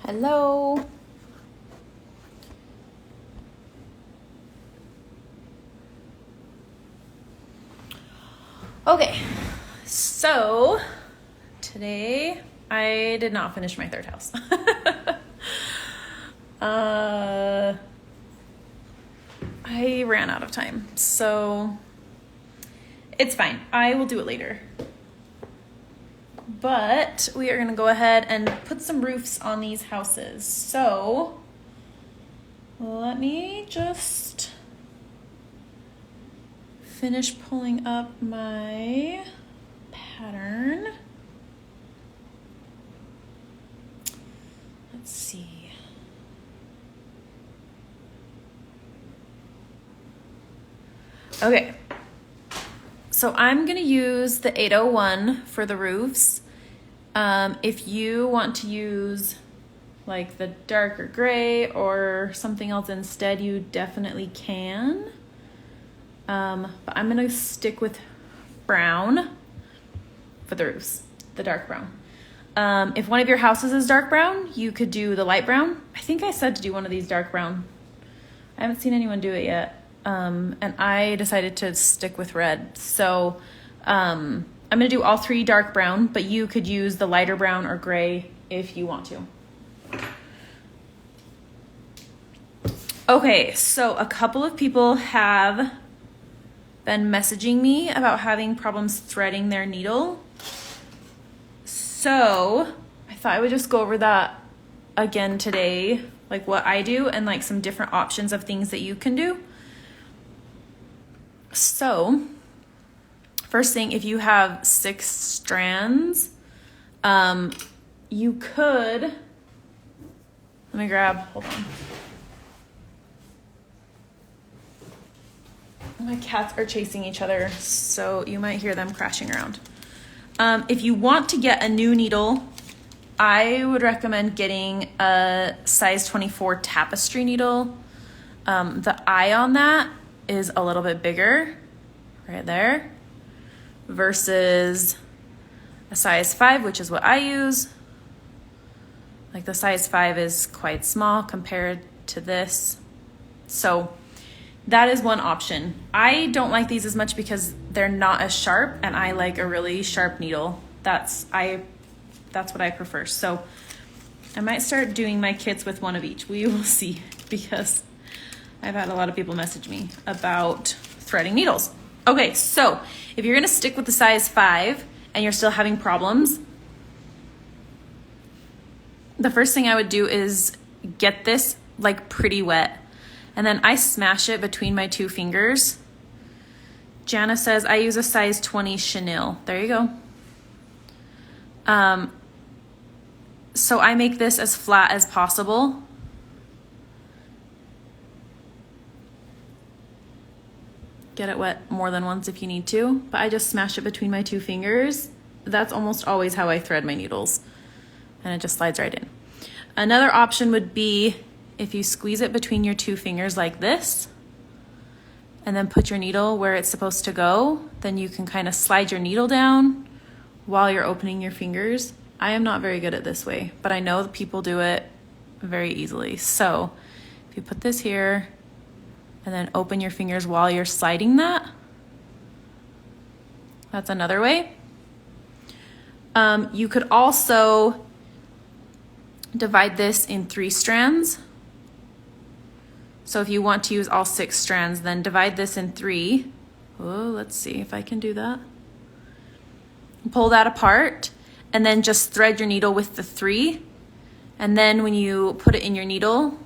Hello. Okay, so today I did not finish my third house. I ran out of time, so it's fine. I will do it later. But we are going to go ahead and put some roofs on these houses. So let me just finish pulling up my pattern. Let's see. Okay. So I'm going to use the 801 for the roofs. If you want to use like the darker gray or something else instead, you definitely can. But I'm going to stick with brown for the roofs, the dark brown. If one of your houses is dark brown, you could do the light brown. I think I said to do one of these dark brown. I haven't seen anyone do it yet. And I decided to stick with red. So I'm going to do all three dark brown, but you could use the lighter brown or gray if you want to. Okay, so a couple of people have been messaging me about having problems threading their needle. So I thought I would just go over that again today, like what I do and like some different options of things that you can do. So first thing, if you have 6 strands, you could, let me grab, hold on. My cats are chasing each other, so you might hear them crashing around. If you want to get a new needle, I would recommend getting a size 24 tapestry needle. The eye on that is a little bit bigger, right there, versus a size 5, which is what I use. Like the size 5 is quite small compared to this. So that is one option. I don't like these as much because they're not as sharp, and I like a really sharp needle. That's what I prefer. So I might start doing my kits with one of each. We will see, because I've had a lot of people message me about threading needles. Okay, so if you're gonna stick with the size 5 and you're still having problems, the first thing I would do is get this like pretty wet. And then I smash it between my 2 fingers. Jana says, I use a size 20 chenille. There you go. So I make this as flat as possible. Get it wet more than once if you need to, but I just smash it between my 2 fingers. That's almost always how I thread my needles, and it just slides right in. Another option would be if you squeeze it between your 2 fingers like this, and then put your needle where it's supposed to go, then you can kind of slide your needle down while you're opening your fingers. I am not very good at this way, but I know that people do it very easily. So if you put this here and then open your fingers while you're sliding that, that's another way. You could also divide this in 3 strands. So if you want to use all 6 strands, then divide this in 3. Oh, let's see if I can do that. Pull that apart, and then just thread your needle with the 3. And then when you put it in your needle,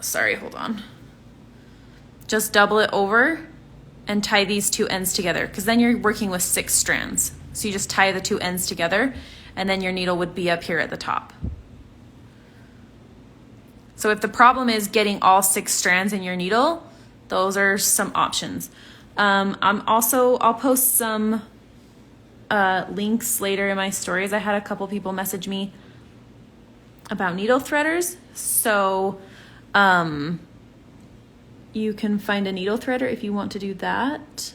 sorry, hold on. Just double it over and tie these 2 ends together, because then you're working with 6 strands. So you just tie the 2 ends together, and then your needle would be up here at the top. So if the problem is getting all 6 strands in your needle, those are some options. I'll post some links later in my stories. I had a couple people message me about needle threaders. So you can find a needle threader if you want to do that.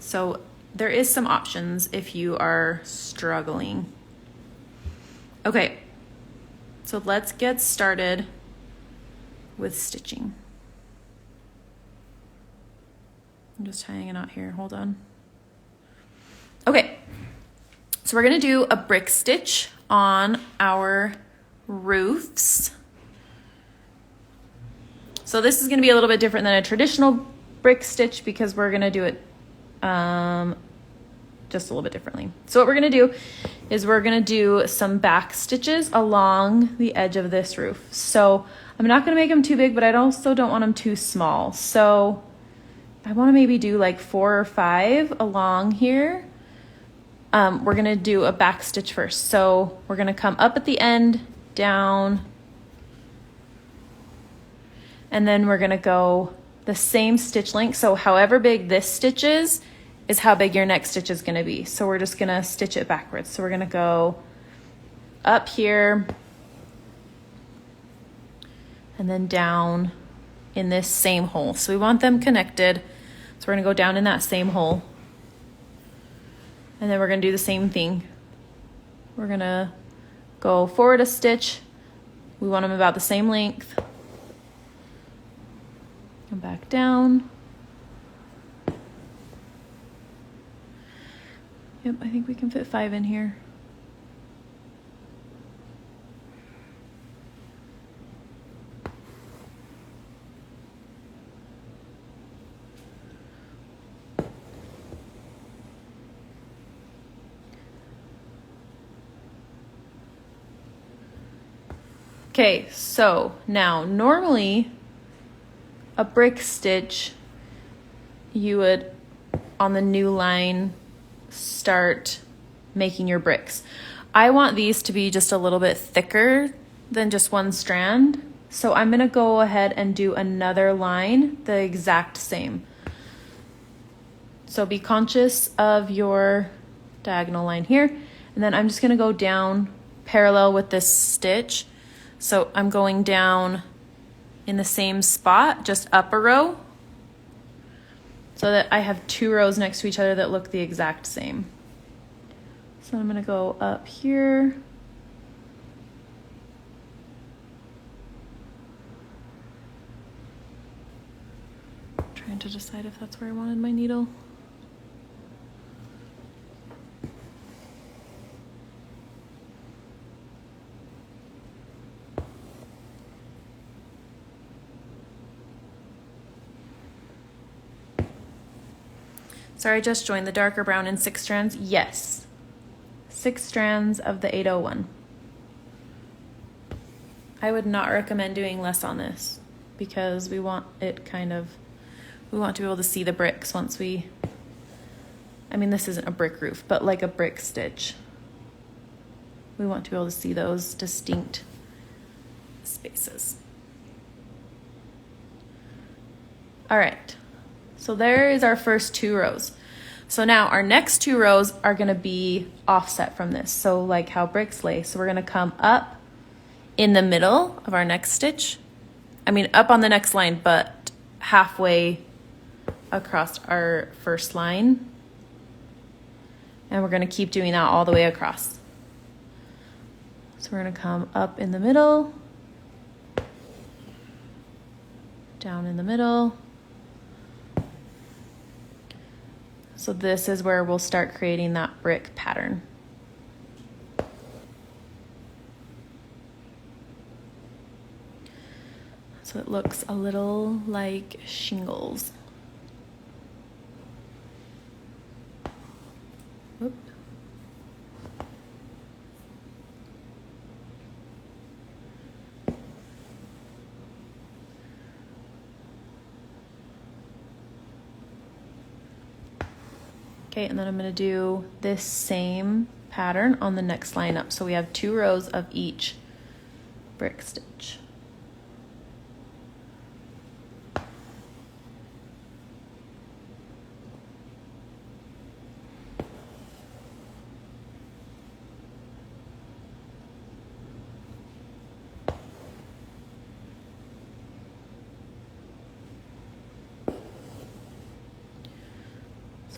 So there is some options if you are struggling. Okay, so let's get started with stitching. I'm just tying it out here, hold on. Okay, so we're gonna do a brick stitch on our roofs. So this is gonna be a little bit different than a traditional brick stitch because we're gonna do it just a little bit differently. So what we're gonna do is we're gonna do some back stitches along the edge of this roof. So I'm not gonna make them too big, but I also don't want them too small. So I wanna maybe do like 4 or 5 along here. We're gonna do a back stitch first. So we're gonna come up at the end, down, and then we're gonna go the same stitch length. So however big this stitch is how big your next stitch is gonna be. So we're just gonna stitch it backwards. So we're gonna go up here and then down in this same hole. So we want them connected. So we're gonna go down in that same hole. And then we're gonna do the same thing. We're gonna go forward a stitch. We want them about the same length. Come back down. Yep, I think we can fit 5 in here. Okay, so now normally a brick stitch, you would on the new line start making your bricks. I want these to be just a little bit thicker than just one strand. So I'm gonna go ahead and do another line the exact same. So be conscious of your diagonal line here. And then I'm just gonna go down parallel with this stitch. So I'm going down in the same spot, just up a row, so that I have 2 rows next to each other that look the exact same. So I'm gonna go up here. Trying to decide if that's where I wanted my needle. Sorry, I just joined the darker brown in 6 strands. Yes, 6 strands of the 801. I would not recommend doing less on this because we want it we want to be able to see the bricks once I mean, this isn't a brick roof, but like a brick stitch. We want to be able to see those distinct spaces. All right. So there is our first 2 rows. So now our next 2 rows are gonna be offset from this. So like how bricks lay. So we're gonna come up in the middle of our next stitch. I mean, up on the next line, but halfway across our first line. And we're gonna keep doing that all the way across. So we're gonna come up in the middle, down in the middle. So this is where we'll start creating that brick pattern. So it looks a little like shingles. Whoop. Okay, and then I'm gonna do this same pattern on the next line up. So we have 2 rows of each brick stitch.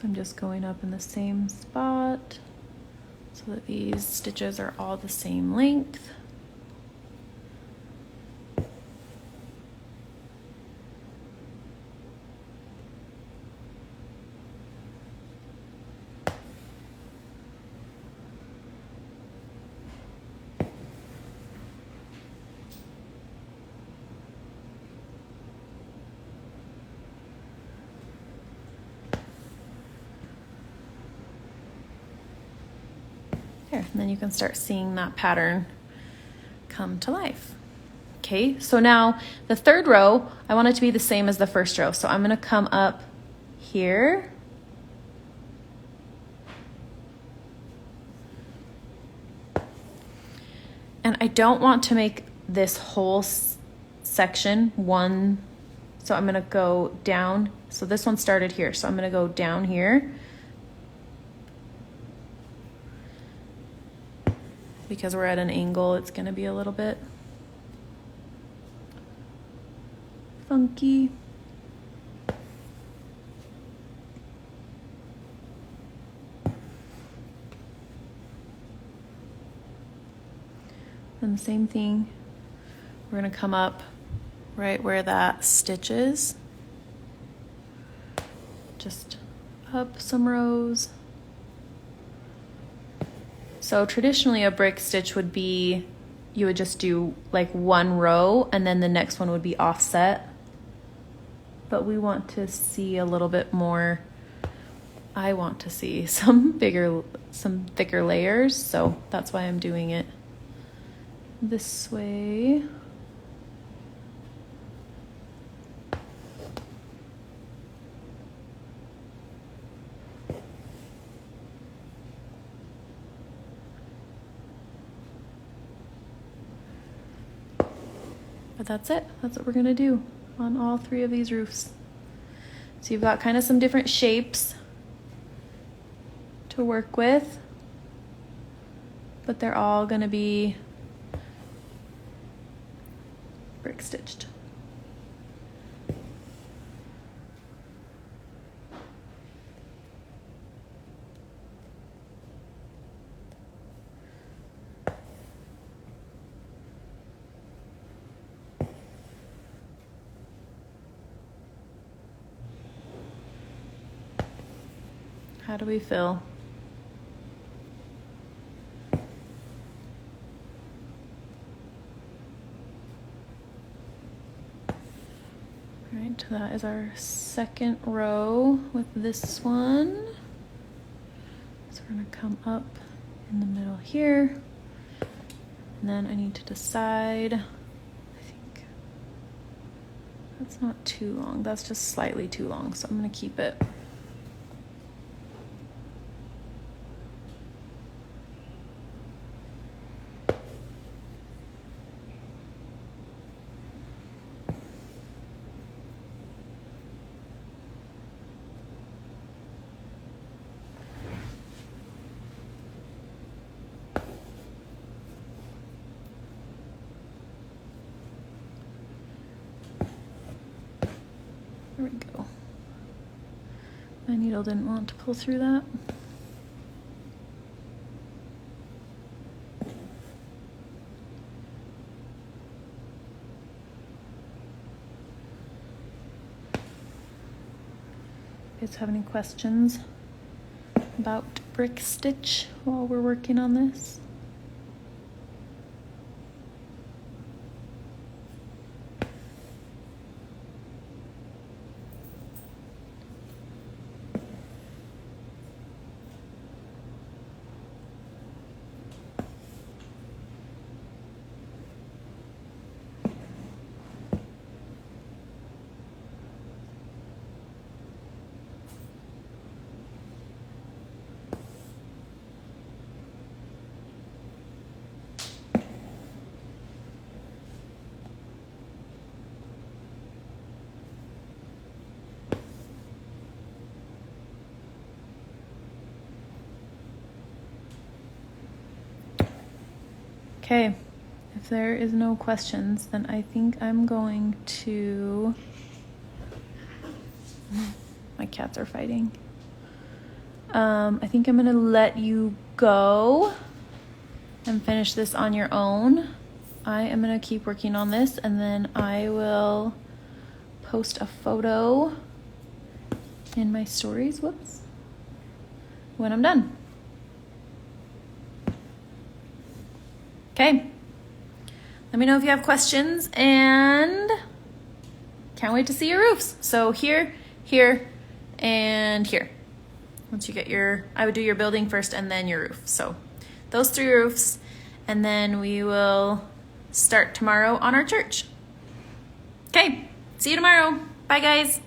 I'm just going up in the same spot so that these stitches are all the same length. And then you can start seeing that pattern come to life. Okay, so now the third row, I want it to be the same as the first row. So I'm gonna come up here. And I don't want to make this whole section one, so I'm gonna go down. So this one started here, so I'm gonna go down here. Because we're at an angle, it's gonna be a little bit funky. And the same thing, we're gonna come up right where that stitch is. Just up some rows. So traditionally a brick stitch would be, you would just do like one row and then the next one would be offset. But we want to see a little bit more, I want to see some thicker layers. So that's why I'm doing it this way. But that's it. That's what we're gonna do on all three of these roofs. So you've got kind of some different shapes to work with, but they're all gonna be brick stitched. How do we feel? All right, that is our second row with this one. So we're gonna come up in the middle here. And then I need to decide, I think that's not too long. That's just slightly too long, so I'm gonna keep it. There we go. My needle didn't want to pull through that. You guys have any questions about brick stitch while we're working on this? Okay, if there is no questions, then I think I'm going to, my cats are fighting. I think I'm gonna let you go and finish this on your own. I am gonna keep working on this, and then I will post a photo in my stories, when I'm done. Okay. Let me know if you have questions, and can't wait to see your roofs. So here, here, and here. Once you get I would do your building first and then your roof. So those 3 roofs, and then we will start tomorrow on our church. Okay, see you tomorrow. Bye, guys.